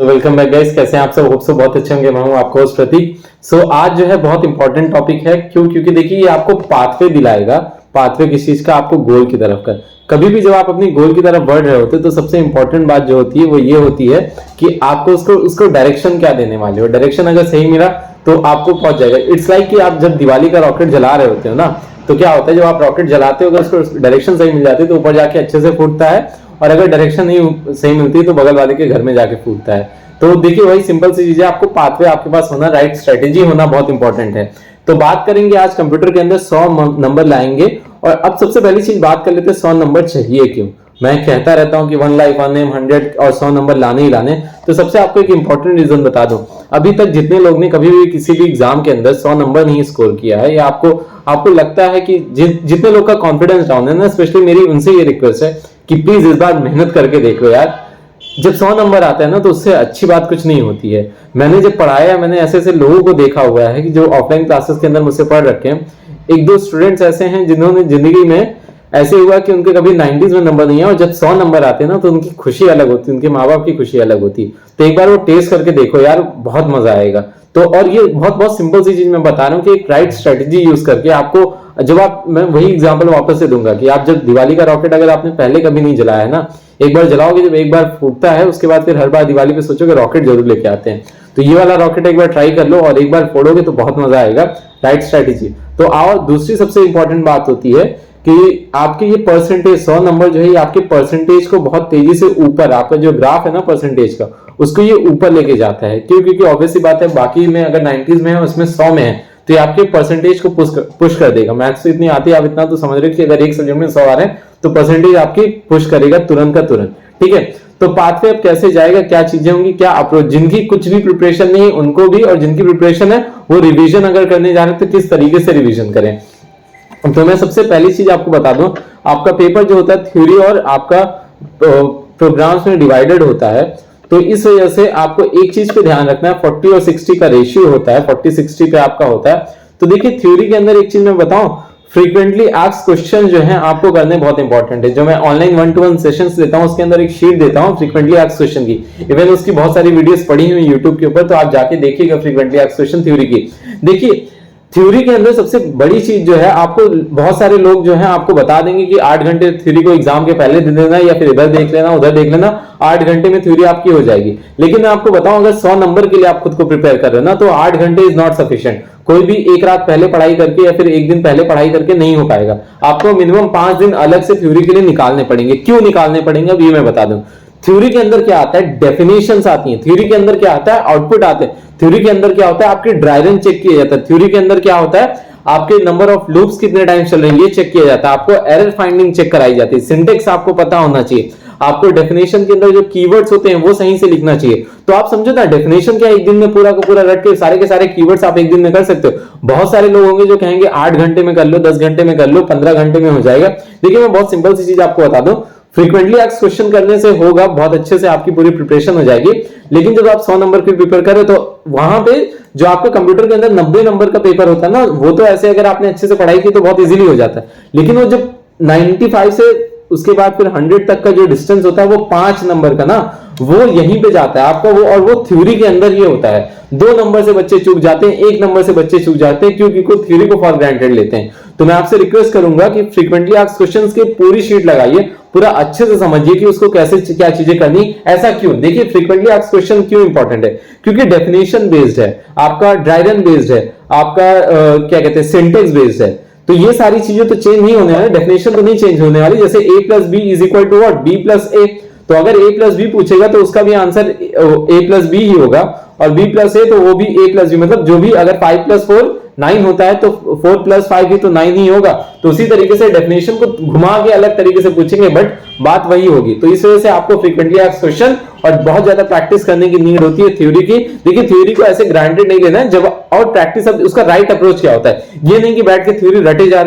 तो welcome back guys, कैसे हैं आप सब? होप सो बहुत अच्छे होंगे। मैं हूं आपका होस्ट प्रतीक। आज जो है बहुत इंपॉर्टेंट टॉपिक है। क्योंकि देखिए ये आपको पाथवे दिलाएगा। पाथवे किस चीज का? आपको गोल की तरफ का। कभी भी जब आप अपनी गोल की तरफ बढ़ रहे होते हैं तो सबसे इंपॉर्टेंट बात जो होती है वो ये होती है कि आपको उसको डायरेक्शन क्या देने वाले हो। डायरेक्शन अगर सही मिला तो आपको पहुंच जाएगा। इट्स लाइक कि आप जब दिवाली का रॉकेट जला रहे होते हो ना, तो क्या होता है जब आप रॉकेट जलाते हो, अगर उसको डायरेक्शन सही मिल जाती है तो ऊपर जाके अच्छे से फूटता है, और अगर डायरेक्शन नहीं सही मिलती तो बगल वाले के घर में जाके फूटता है। तो देखिए वही सिंपल सी चीज है, आपको पाथवे आपके पास होना, राइट स्ट्रेटेजी होना बहुत इंपॉर्टेंट है। तो बात करेंगे आज कंप्यूटर के अंदर 100 नंबर लाएंगे। और अब सबसे पहली चीज बात कर लेते हैं 100 नंबर चाहिए क्यों। मैं कहता रहता हूं कि 1 लाइफ 1 नेम 100 और 100 नंबर लाने ही लाने। तो सबसे आपको एक इंपॉर्टेंट रीजन बता दूं, अभी तक जितने लोग ने कभी भी किसी भी एग्जाम के अंदर 100 नंबर नहीं स्कोर किया है, या आपको लगता है कि जितने लोग का कॉन्फिडेंस डाउन है ना, स्पेशली मेरी उनसे ये रिक्वेस्ट है कि प्लीज इस बार मेहनत करके देखो यार। जब 100 नंबर आता है ना तो उससे अच्छी बात कुछ नहीं होती है। मैंने जब पढ़ाया, मैंने ऐसे ऐसे लोगों को देखा हुआ है कि जो ऑफलाइन क्लासेस के अंदर मुझसे पढ़ रखे हैं। एक दो स्टूडेंट्स ऐसे हैं जिन्होंने जिंदगी में ऐसे हुआ कि उनके कभी 90s में नंबर नहीं है, और जब 100 नंबर आते हैं ना तो उनकी खुशी अलग होती है, उनके माँ बाप की खुशी अलग होती है। तो एक बार वो टेस्ट करके देखो यार, बहुत मजा आएगा। तो और ये बहुत बहुत सिंपल सी चीज मैं बता रहा हूँ कि एक राइट स्ट्रेटेजी यूज करके आपको, जब आप, मैं वही एग्जांपल वापस से दूंगा कि आप जब दिवाली का रॉकेट अगर आपने पहले कभी नहीं जलाया है ना, एक बार जलाओगे, जब एक बार फूटता है उसके बाद फिर हर बार दिवाली पे सोचोगे रॉकेट जरूर लेके आते हैं। तो ये वाला रॉकेट एक बार ट्राई कर लो और एक बार फोड़ोगे तो बहुत मजा आएगा। Right strategy. तो आओ, दूसरी सबसे इंपॉर्टेंट बात होती है कि आपके ये परसेंटेज 100 नंबर जो है, ये आपके परसेंटेज को बहुत तेजी से ऊपर, आपका जो ग्राफ है ना परसेंटेज का, उसको ये ऊपर लेके जाता है। क्यों? क्योंकि ऑब्वियसली बात है, बाकी में अगर 90s में है, उसमें 100 में है, तो ये आपके परसेंटेज को पुश कर देगा। मैथ्स इतनी आती है, आप इतना तो समझ रहे हो कि अगर एक सब्जेक्ट में 100 आ रहे हैं तो परसेंटेज आपकी पुश करेगा तुरंत का तुरंत। ठीक है, तो पाथवे अब कैसे जाएगा, क्या चीजें होंगी, क्या अप्रोच, जिनकी कुछ भी प्रिपरेशन नहीं है उनको भी, और जिनकी प्रिपरेशन है वो रिवीजन अगर करने जा रहे हैं तो किस तरीके से रिवीजन करें। तो मैं सबसे पहली चीज आपको बता दूं, आपका पेपर जो होता है थ्योरी और आपका प्रोग्राम्स में डिवाइडेड होता है। तो इस वजह से आपको एक चीज पे ध्यान रखना है, 40 और 60 का रेशियो होता है, 40-60 पे आपका होता है। तो देखिए थ्योरी के अंदर एक चीज मैं बताऊं, फ्रीक्वेंटली आस्क्ड क्वेश्चन जो है आपको करने बहुत इंपॉर्टेंट है। जो मैं ऑनलाइन 1-to-1 सेशंस लेता हूं उसके अंदर एक शीट देता हूं फ्रीक्वेंटली आस्क्ड क्वेश्चन की। इवन उसकी बहुत सारी वीडियोस पड़ी हुई यूट्यूब के ऊपर, तो आप जाके देखिएगा फ्रीक्वेंटली आस्क्ड क्वेश्चन थ्योरी की। देखिए थ्योरी के अंदर सबसे बड़ी चीज जो है, आपको बहुत सारे लोग जो है आपको बता देंगे कि 8 घंटे थ्योरी को एग्जाम के पहले दे देना, या फिर इधर देख लेना उधर देख लेना, 8 घंटे में थ्योरी आपकी हो जाएगी। लेकिन मैं आपको बताऊं, अगर 100 नंबर के लिए आप खुद को प्रिपेयर कर रहे हो ना, तो 8 घंटे इज नॉट सफिशिएंट। कोई भी एक रात पहले पढ़ाई करके या फिर एक दिन पहले पढ़ाई करके नहीं हो पाएगा। आपको मिनिमम 5 दिन अलग से थ्योरी के लिए निकालने पड़ेंगे। क्यों निकालने पड़ेंगे अब ये मैं बता दूं। थ्योरी के अंदर क्या आता है, डेफिनेशंस आती हैं। थ्योरी के अंदर क्या आता है, आउटपुट आते हैं। थ्योरी के अंदर क्या होता है, आपके ड्राई रन चेक किया जाता है। थ्योरी के अंदर क्या होता है, आपके नंबर ऑफ लूप्स कितने टाइम चल रहे हैं ये चेक किया जाता है। आपको एरर फाइंडिंग चेक कराई जाती है। सिंटेक्स आपको पता होना चाहिए। आपको डेफिनेशन के अंदर जो कीवर्ड्स होते हैं वो सही से लिखना चाहिए। तो आप समझो ना, डेफिनेशन क्या एक दिन में पूरा का पूरा रट के सारे के सारे कीवर्ड्स आप एक दिन में कर सकते हो। बहुत सारे लोग होंगे जो कहेंगे 8 घंटे में कर लो, 10 घंटे में कर लो, 15 घंटे में हो जाएगा। देखिए मैं बहुत सिंपल सी चीज आपको बता दूं, फ्रीक्वेंटली आस्क्ड क्वेश्चन करने से होगा, बहुत अच्छे से आपकी पूरी प्रिपरेशन हो जाएगी। लेकिन जब आप 100 नंबर की प्रिपेयर करें तो वहां पे जो आपके कंप्यूटर के अंदर 90 नंबर का पेपर होता है ना, वो तो ऐसे अगर आपने अच्छे से पढ़ाई की तो बहुत इजीली हो जाता है। लेकिन वो जब 95 से उसके बाद फिर 100 तक का जो डिस्टेंस होता है, वो 5 नंबर का ना, वो यहीं पे जाता है आपका वो, और वो थ्योरी के अंदर ही होता है। 2 नंबर से बच्चे चूक जाते हैं, 1 नंबर से बच्चे चूक जाते हैं, क्योंकि कोई थ्योरी को फॉर ग्रांटेड लेते हैं। तो मैं आपसे रिक्वेस्ट करूंगा कि फ्रीक्वेंटली आस्क्ड क्वेश्चंस की पूरी शीट लगाइए, पूरा अच्छे से समझिए कि उसको कैसे क्या चीजें करनी। ऐसा क्यों? देखिए फ्रीक्वेंटली आस्क्ड क्वेश्चन क्यों इंपॉर्टेंट है, क्योंकि डेफिनेशन बेस्ड है, आपका ड्राई रन बेस्ड है, आपका क्या कहते हैं सिंटेक्स बेस्ड है। तो ये सारी चीजें तो चेंज नहीं होने वाली, डेफिनेशन तो नहीं चेंज होने वाली। जैसे a plus B is equal to what, b plus A. तो अगर a प्लस बी पूछेगा तो उसका भी आंसर a प्लस बी ही होगा, और b प्लस ए तो वो भी a प्लस बी, मतलब जो भी, अगर 5 प्लस 4 9 होता है तो 4 प्लस 5 भी तो 9 ही होगा। तो उसी तरीके से डेफिनेशन को घुमा के अलग तरीके से पूछेंगे, बट बात वही होगी। तो इस वजह से आपको फ्रीक्वेंटली आस्क्ड क्वेश्चन और बहुत ज्यादा प्रैक्टिस करने की नीड होती है थ्योरी की। देखिए थ्योरी को ऐसे ग्रांटेड नहीं लेना है, जब और प्रैक्टिस, अब उसका राइट अप्रोच क्या होता है, ये नहीं कि बैठ के थ्योरी रटे जा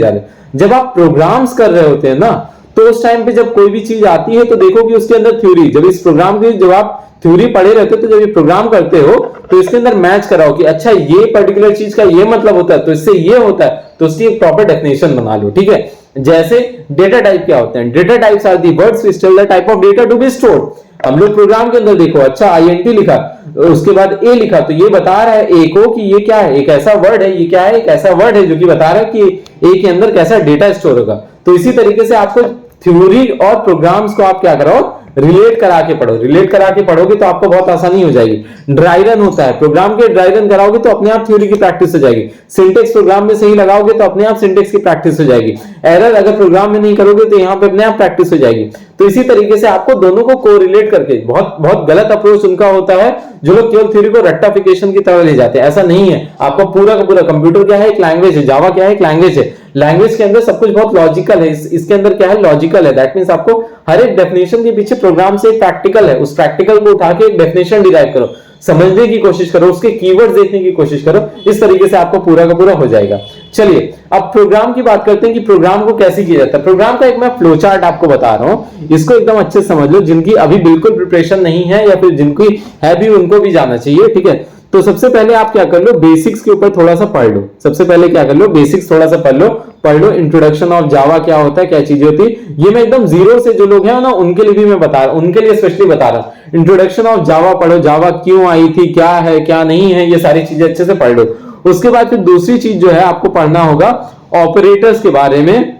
रहे। जब आप प्रोग्राम्स कर रहे होते हैं ना, तो उस टाइम पे जब कोई भी चीज आती है तो देखो कि उसके अंदर थ्योरी, जब इस प्रोग्राम की जब आप थ्योरी पढ़े रहते हो तो जब ये प्रोग्राम करते हो तो इसके अंदर मैच कराओ कि अच्छा ये पर्टिकुलर चीज का ये मतलब होता है तो इससे ये होता है, तो उसकी एक प्रॉपर डेफिनेशन बना लो। ठीक है, जैसे डेटा टाइप क्या होते हैं, data types are the words which tell the type of data to be stored. हम लोग प्रोग्राम के अंदर देखो, अच्छा INT लिखा, उसके बाद ए लिखा, तो ये बता रहा है ए को कि ये क्या है, एक ऐसा वर्ड है, ये क्या है, एक ऐसा वर्ड है जो कि बता रहा है कि ए के अंदर कैसा डेटा स्टोर होगा। तो इसी तरीके से आपको थ्योरी और प्रोग्राम्स को आप क्या करो, रिलेट करा के पढ़ो। रिलेट करा के पढ़ोगे तो आपको बहुत आसानी हो जाएगी। ड्राई रन होता है, प्रोग्राम के ड्राई रन कराओगे तो अपने आप थ्योरी की प्रैक्टिस हो जाएगी। सिंटेक्स प्रोग्राम में सही लगाओगे तो अपने आप सिंटेक्स की प्रैक्टिस हो जाएगी। एरर अगर प्रोग्राम में नहीं करोगे तो यहाँ पे अपने आप प्रैक्टिस हो जाएगी। तो इसी तरीके से आपको दोनों को कोरिलेट करके, बहुत बहुत गलत अप्रोच उनका होता है जो लोग केवल थ्योरी को रट्टाफिकेशन की तरह ले जाते हैं। ऐसा नहीं है, आपका पूरा का पूरा कंप्यूटर क्या है, एक लैंग्वेज है, जावा क्या है, एक लैंग्वेज है। लैंग्वेज के अंदर सब कुछ बहुत लॉजिकल है, इसके अंदर क्या है, लॉजिकल है। दैट मींस आपको हर एक डेफिनेशन के पीछे प्रोग्राम से एक प्रैक्टिकल है, उस प्रैक्टिकल को उठा के एक डेफिनेशन डिराइव करो, समझने की कोशिश करो, उसके कीवर्ड्स देखने की कोशिश करो। इस तरीके से आपको पूरा का पूरा हो जाएगा। चलिए अब प्रोग्राम की बात करते हैं कि प्रोग्राम को कैसे किया जाता है। प्रोग्राम का एक मैं फ्लो चार्ट आपको बता रहा हूं, इसको एकदम अच्छे से समझ लो। जिनकी अभी बिल्कुल प्रिपरेशन नहीं है या फिर जिनकी है भी, उनको भी जाना चाहिए, ठीक है। तो सबसे पहले आप क्या कर लो, बेसिक्स के ऊपर थोड़ा सा पढ़ लो। सबसे पहले क्या कर लो, बेसिक्स थोड़ा सा पढ़ लो। इंट्रोडक्शन ऑफ जावा क्या होता है, क्या चीजें होती है, ये मैं एकदम जीरो से जो लोग हैं ना उनके लिए भी मैं बता रहा हूं, उनके लिए स्पेशली बता रहा हूं। इंट्रोडक्शन ऑफ जावा पढ़ो, जावा क्यों आई थी, क्या है क्या नहीं है, ये सारी चीजें अच्छे से पढ़ लो। उसके बाद फिर दूसरी चीज जो है आपको पढ़ना होगा ऑपरेटर्स के बारे में,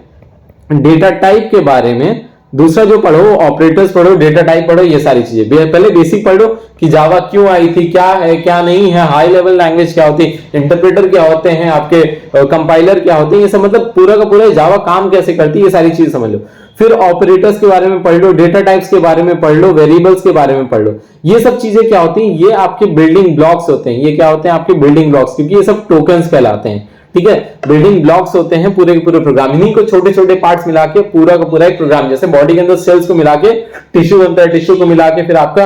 डेटा टाइप के बारे में। दूसरा जो पढ़ो ऑपरेटर्स पढ़ो, डेटा टाइप पढ़ो, ये सारी चीजें। पहले बेसिक पढ़ो कि जावा क्यों आई थी, क्या है क्या नहीं है, हाई लेवल लैंग्वेज क्या होती है, इंटरप्रेटर क्या होते हैं, आपके कंपाइलर क्या होते हैं, ये सब मतलब पूरा का पूरा जावा काम कैसे करती है, ये सारी चीज समझ लो। फिर ऑपरेटर्स के बारे में पढ़ लो, डेटा टाइप्स के बारे में पढ़ लो, वेरिएबल्स के बारे में पढ़ लो। ये सब चीजें क्या होती हैं, ये आपके बिल्डिंग ब्लॉक्स होते हैं। ये क्या होते हैं, आपके बिल्डिंग ब्लॉक्स, क्योंकि ये सब टोकन्स कहलाते हैं, ठीक है। बिल्डिंग ब्लॉक्स होते हैं पूरे के पूरे प्रोग्राम, इन्हीं को छोटे छोटे पार्ट्स मिला के पूरा का पूरा एक प्रोग्राम, जैसे बॉडी के अंदर सेल्स को मिला के टिश्यू बनता है, टिश्यू को मिला के फिर आपका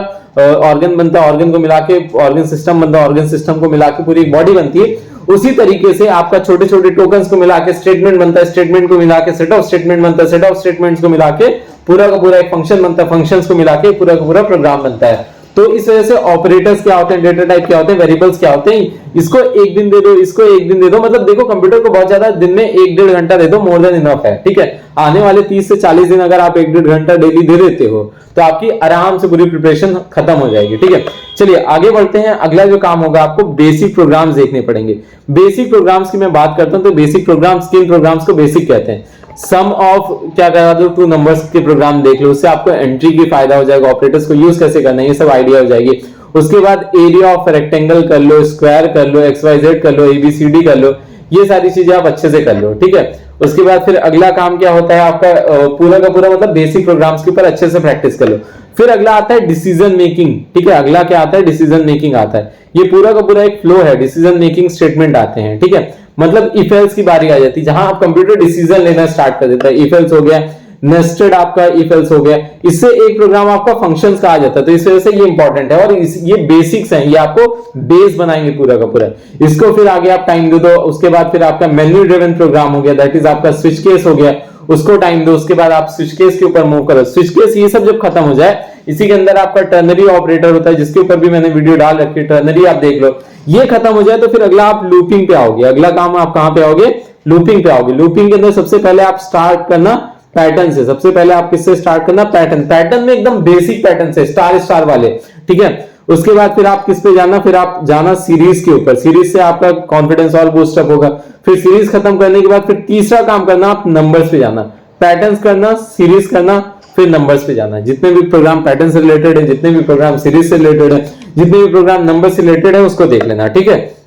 ऑर्गन बनता है, ऑर्गन को मिला के ऑर्गन सिस्टम बनता है, ऑर्गन सिस्टम को मिला के पूरी बॉडी बनती है। उसी तरीके से आपका छोटे छोटे टोकन्स को मिला के स्टेटमेंट बनता है, स्टेटमेंट को मिला के सेट ऑफ स्टेटमेंट बनता है, सेट ऑफ स्टेटमेंट्स को मिला के पूरा का पूरा एक फंक्शन बनता है, फंक्शंस को मिला के पूरा का पूरा प्रोग्राम बनता है। तो इस वजह से ऑपरेटर्स क्या होते हैं, डेटा टाइप क्या होते हैं, वेरिएबल्स क्या होते हैं, इसको एक दिन दे दो, इसको एक दिन दे दो। मतलब देखो कंप्यूटर को बहुत ज्यादा दिन में 1-1.5 घंटा दे दो, मोर देन इनफ है, ठीक है। आने वाले 30 से 40 दिन अगर आप 1-1.5 घंटा डेली दे देते हो तो आपकी आराम से पूरी प्रिपरेशन खत्म हो जाएगी, ठीक है। चलिए आगे बढ़ते हैं। अगला जो काम होगा, आपको बेसिक प्रोग्राम्स देखने पड़ेंगे। बेसिक प्रोग्राम्स की मैं बात करता हूं तो बेसिक प्रोग्राम्स, किन प्रोग्राम्स को बेसिक कहते हैं। सम ऑफ क्या करा दो, 2 नंबर्स के प्रोग्राम देख लो, उससे आपको एंट्री की फायदा हो जाएगा, ऑपरेटर्स को यूज कैसे करना है ये सब आइडिया हो जाएगी। उसके बाद एरिया ऑफ रेक्टेंगल कर लो, स्क्वायर कर लो, XYZ कर लो, ABCD कर लो, ये सारी चीजें आप अच्छे से कर लो, ठीक है। उसके बाद फिर अगला काम क्या होता है आपका, पूरा का पूरा मतलब बेसिक प्रोग्राम्स के ऊपर अच्छे से प्रैक्टिस कर लो। फिर अगला आता है डिसीजन मेकिंग, ठीक है। अगला क्या आता है, डिसीजन मेकिंग आता है। ये पूरा का पूरा एक फ्लो है, डिसीजन मेकिंग स्टेटमेंट आते हैं, ठीक है। मतलब इफ एल्स की बारी आ जाती है, जहां आप कंप्यूटर डिसीजन लेना स्टार्ट कर देता है। इफ एल्स हो गया, नेस्टेड आपका इफ एल्स हो गया, इससे एक प्रोग्राम आपका फंक्शंस का आ जाता है। तो इस वजह से ये इंपॉर्टेंट है और ये बेसिक्स हैं, ये आपको बेस बनाएंगे पूरा का पूरा। इसको फिर आगे आप टाइम दे दो। उसके बाद फिर आपका मेन्यू ड्रिवन प्रोग्राम हो गया, दैट इज आपका स्विच केस हो गया, उसको टाइम दो। उसके बाद आप स्विच केस के ऊपर मूव करो। स्विच केस ये सब जब खत्म हो जाए, इसी के अंदर आपका टर्नरी ऑपरेटर होता है, जिसके ऊपर भी मैंने वीडियो डाल रखी है, टर्नरी आप देख लो। ये खत्म हो जाए तो फिर अगला आप लूपिंग पे आओगे। अगला काम आप कहां पे आओगे, लूपिंग पे आओगे। लूपिंग के अंदर सबसे पहले आप स्टार्ट करना पैटर्न से। सबसे पहले आप किससे स्टार्ट करना, पैटर्न। पैटर्न में एकदम बेसिक पैटर्न से, स्टार स्टार वाले, ठीक है। उसके बाद फिर आप किस पे जाना, फिर आप जाना सीरीज के ऊपर। सीरीज से आपका कॉन्फिडेंस और बूस्ट अप होगा। फिर सीरीज खत्म करने के बाद फिर तीसरा काम करना, आप नंबर्स पे जाना। पैटर्न्स करना, सीरीज करना, फिर नंबर्स पे जाना। जितने भी प्रोग्राम पैटर्न से रिलेटेड है, जितने भी प्रोग्राम सीरीज से रिलेटेड है, जितने भी प्रोग्राम नंबर से रिलेटेड है, उसको देख लेना, ठीक है।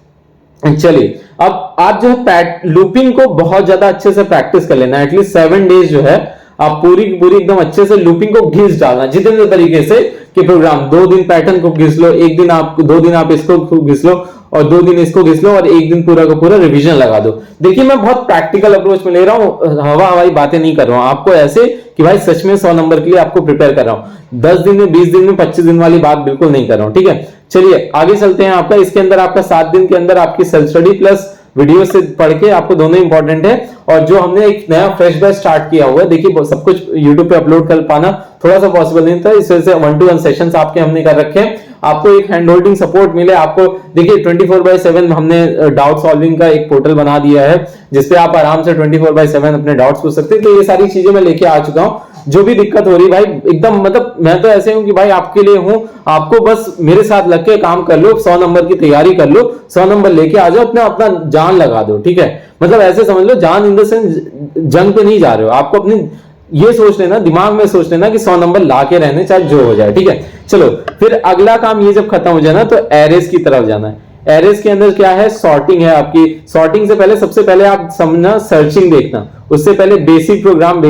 चलिए अब आप जो है लूपिंग को बहुत ज्यादा अच्छे से प्रैक्टिस कर लेना। एटलीस्ट 7 डेज जो है आप पूरी पूरी एकदम अच्छे से लूपिंग को घिस डालना, जितने तरीके से कि प्रोग्राम 2 दिन पैटर्न को घिस लो, 1 दिन आप 2 दिन आप इसको घिस लो और 2 दिन इसको घिस लो और 1 दिन पूरा का पूरा रिवीजन लगा दो। देखिए मैं बहुत प्रैक्टिकल अप्रोच में ले रहा हूं, हवा हवाई बातें नहीं कर रहा हूं आपको, ऐसे कि भाई सच में 100 नंबर के लिए आपको प्रिपेयर कर रहा हूं। 10 दिन में, 20 दिन में, 25 दिन वाली बात बिल्कुल नहीं कर रहा हूं, ठीक है। चलिए आगे चलते हैं। आपका इसके अंदर आपका 7 दिन के अंदर आपकी सेल्फ स्टडी प्लस वीडियो से पढ़ के आपको दोनों इंपॉर्टेंट है। और जो हमने एक नया फ्रेश बैच स्टार्ट किया हुआ है, देखिए सब कुछ यूट्यूब पे अपलोड कर पाना थोड़ा सा पॉसिबल नहीं था, इस वजह से 1-to-1 सेशंस आपके हमने कर रखे हैं, आपको एक हैंड होल्डिंग सपोर्ट मिले। आपको देखिए 24/7 हमने डाउट सॉल्विंग का एक पोर्टल बना दिया है जिसपे आप आराम से 24/7 अपने डाउट्स पूछ सकते हैं। तो ये सारी चीजें मैं लेके आ चुका हूँ। जो भी दिक्कत हो रही भाई एकदम, मतलब मैं तो ऐसे हूं कि भाई आपके लिए हूं, आपको बस मेरे साथ लग के काम कर लो, 100 नंबर की तैयारी कर लो, 100 नंबर लेके आ जाओ, अपना अपना जान लगा दो, ठीक है। मतलब ऐसे समझ लो, जान इन द सेंस जंग पे नहीं जा रहे हो, आपको अपनी ये सोच लेना, दिमाग में सोच लेना कि 100 नंबर ला के रहने, चाहे जो हो जाए, ठीक है। चलो फिर अगला काम ये जब खत्म हो जाए ना, तो एरेज की तरफ जाना है। एरेज के अंदर क्या है, सॉर्टिंग है आपकी। सॉर्टिंग से पहले सबसे पहले आप समझना सर्चिंग देखना, उससे पहले बेसिक प्रोग्राम,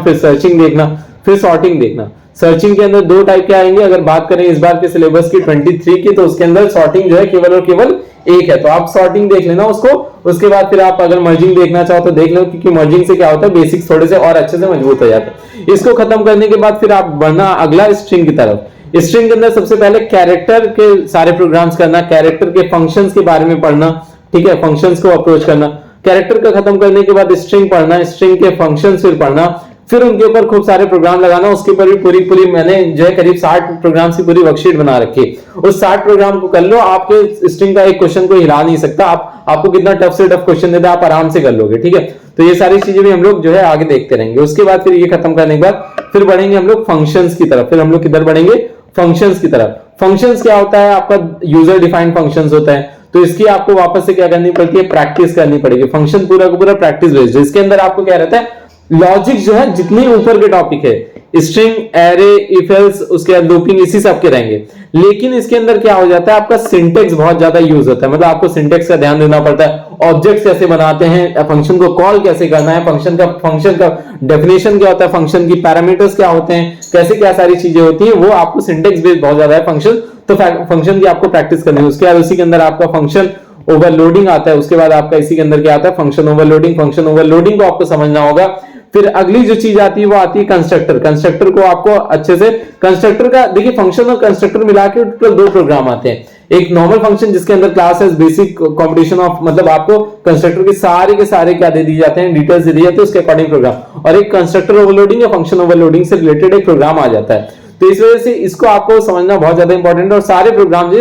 फिर सर्चिंग देखना, फिर सॉर्टिंग देखना। सर्चिंग के अंदर दो टाइप के आएंगे। अगर बात करें इस बार के सिलेबस की 23 की, तो उसके अंदर सॉर्टिंग जो है केवल और केवल एक है, तो आप सॉर्टिंग देख लेना उसको। उसके बाद फिर आप अगर मर्जिंग देखना चाहो तो देख लो, क्योंकि मर्जिंग से क्या होता है, बेसिक्स थोड़े से और अच्छे से मजबूत हो जाते हैं। इसको खत्म करने के बाद फिर आप बढ़ना अगला स्ट्रिंग की तरफ। स्ट्रिंग के अंदर सबसे पहले कैरेक्टर के सारे प्रोग्राम्स करना, कैरेक्टर के फंक्शंस के बारे में पढ़ना, ठीक है, फंक्शंस को अप्रोच करना। कैरेक्टर का खत्म करने के बाद स्ट्रिंग पढ़ना, स्ट्रिंग के फंक्शंस फिर पढ़ना, फिर उनके ऊपर खूब सारे प्रोग्राम लगाना। उसके ऊपर भी पूरी मैंने जो है करीब 60 प्रोग्राम की पूरी वर्कशीट बना रखी है। उस 60 प्रोग्राम को कर लो, आपके स्ट्रिंग का एक क्वेश्चन को हिला नहीं सकता। आपको कितना टफ से टफ क्वेश्चन देता है, आप आराम से कर लोगे, ठीक है। तो ये सारी चीजें भी हम लोग जो है आगे देखते रहेंगे। उसके बाद फिर ये खत्म करने के बाद फिर बढ़ेंगे हम लोग फंक्शंस की तरफ। फिर हम लोग किधर बढ़ेंगे, फंक्शंस की तरफ। फंक्शंस क्या होता है, आपका यूजर डिफाइंड फंक्शंस होता है, तो इसकी आपको वापस से क्या करनी पड़ती है, प्रैक्टिस करनी पड़ेगी। फंक्शन पूरा का पूरा प्रैक्टिस बेस्ड है। इसके अंदर आपको क्या रहता है, लॉजिक जो है जितने ऊपर के टॉपिक है, स्ट्रिंग, एरे, इफ एल्स, उसके बाद लूपिंग, इसी सब के रहेंगे। लेकिन इसके अंदर क्या हो जाता है, आपका सिंटेक्स बहुत ज्यादा यूज होता है, मतलब आपको सिंटेक्स का ध्यान देना पड़ता है। ऑब्जेक्ट्स कैसे बनाते हैं, फंक्शन को कॉल कैसे करना है, फंक्शन का डेफिनेशन क्या होता है, फंक्शन की पैरामीटर्स क्या होते हैं, कैसे क्या सारी चीजें होती है, वो आपको सिंटेक्स बेस्ड बहुत ज्यादा है फंक्शन। तो फंक्शन की आपको प्रैक्टिस करनी है। उसके बाद उसी के अंदर आपका फंक्शन ओवरलोडिंग आता है। उसके बाद आपका इसी के अंदर क्या आता है, फंक्शन ओवरलोडिंग को आपको समझना होगा। फिर अगली जो चीज आती है वो आती है कंस्ट्रक्टर। कंस्ट्रक्टर को आपको अच्छे से, कंस्ट्रक्टर का देखिए, फंक्शन और कंस्ट्रक्टर मिला के टोटल 2 प्रोग्राम आते हैं। एक नॉर्मल फंक्शन जिसके अंदर क्लास है, बेसिक कॉम्पिटिशन ऑफ, मतलब आपको कंस्ट्रक्टर के सारे क्या दे दी जाते हैं, डिटेल्स दे दी जाती है उसके अकॉर्डिंग प्रोग्राम, और एक कंस्ट्रक्टर ओवरलोडिंग या फंक्शन ओवरलोडिंग से रिलेटेड एक प्रोग्राम आ जाता है। तो इस वजह से इसको आपको समझना बहुत ज्यादा इंपॉर्टेंट है। और सारे प्रोग्राम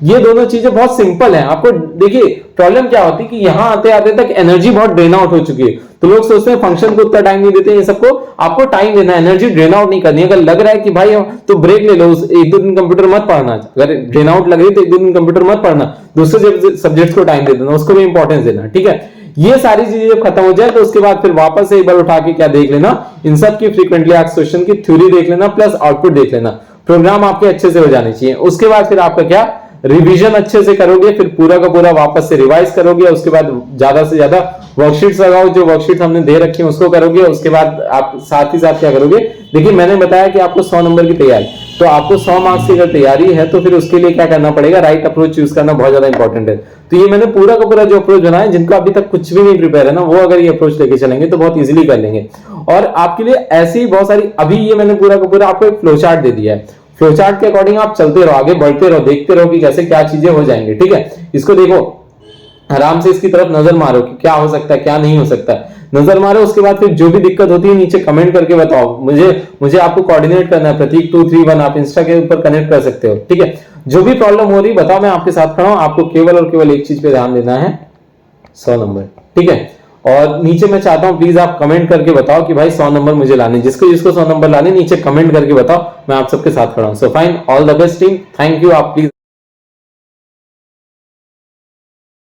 ये दोनों चीजें बहुत सिंपल हैं। आपको देखिए प्रॉब्लम क्या होती है कि यहां आते आते तक एनर्जी बहुत ड्रेन आउट हो चुकी है, तो लोग सोचते हैं फंक्शन को उतना टाइम नहीं देते। ये सबको आपको टाइम देना है, एनर्जी ड्रेन आउट नहीं करनी है। अगर लग रहा है कि भाई तो ब्रेक ले लो, 1-2 दिन कंप्यूटर मत पढ़ना। अगर ड्रेन आउट लग रही है तो 1-2 दिन कंप्यूटर मत पढ़ना, दूसरे सब्जेक्ट्स को टाइम दे देना, उसको भी इंपॉर्टेंस देना, ठीक है। ये सारी चीजें जब खत्म हो जाए तो उसके बाद फिर वापस से एक बार उठा के क्या देख लेना, इन सब की फ्रीक्वेंटली आस्क्ड क्वेश्चन की थ्योरी देख लेना, प्लस आउटपुट देख लेना। प्रोग्राम आपके अच्छे से हो जाने चाहिए। उसके बाद फिर आपका क्या, रिवीजन अच्छे से करोगे, फिर पूरा का पूरा वापस से रिवाइज करोगे। उसके बाद ज्यादा से ज्यादा वर्कशीट्स लगाओ, जो वर्कशीट हमने दे रखी है उसको करोगे। उसके बाद आप साथ ही साथ क्या करोगे, देखिए मैंने बताया कि आपको 100 नंबर की तैयारी, तो आपको 100 मार्क्स की अगर तैयारी है तो फिर उसके लिए क्या करना पड़ेगा, राइट अप्रोच चूज करना बहुत ज्यादा इंपॉर्टेंट है। तो ये मैंने पूरा का पूरा जो अप्रोच बनाया, जिनको अभी तक कुछ भी नहीं प्रिपेयर है ना, वो अगर ये अप्रोच लेके चलेंगे तो बहुत इजीली कर लेंगे। और आपके लिए ऐसी ही बहुत सारी, अभी ये मैंने पूरा का पूरा आपको एक फ्लो चार्ट दे दिया है। फ्लो चार्ट के अकॉर्डिंग आप चलते रहो, आगे बढ़ते रहो, देखते रहो कि कैसे क्या चीजें हो जाएंगे, ठीक है। इसको देखो आराम से, इसकी तरफ नजर मारो कि क्या हो सकता है क्या नहीं हो सकता है, नजर मारो। उसके बाद फिर जो भी दिक्कत होती है नीचे कमेंट करके बताओ, मुझे आपको कोऑर्डिनेट करना है, प्रतीक 231 आप इंस्टा के ऊपर कनेक्ट कर सकते हो, ठीक है। जो भी प्रॉब्लम हो रही बताओ, मैं आपके साथ खड़ा हूं। आपको केवल और केवल एक चीज पे ध्यान देना है, 100 नंबर, ठीक है। और नीचे मैं चाहता हूं प्लीज आप कमेंट करके बताओ कि भाई 100 नंबर मुझे लाने, जिसको 100 नंबर लाने नीचे कमेंट करके बताओ, मैं आप सबके साथ खड़ा हूं। So fine, all the best team, thank you. आप प्लीज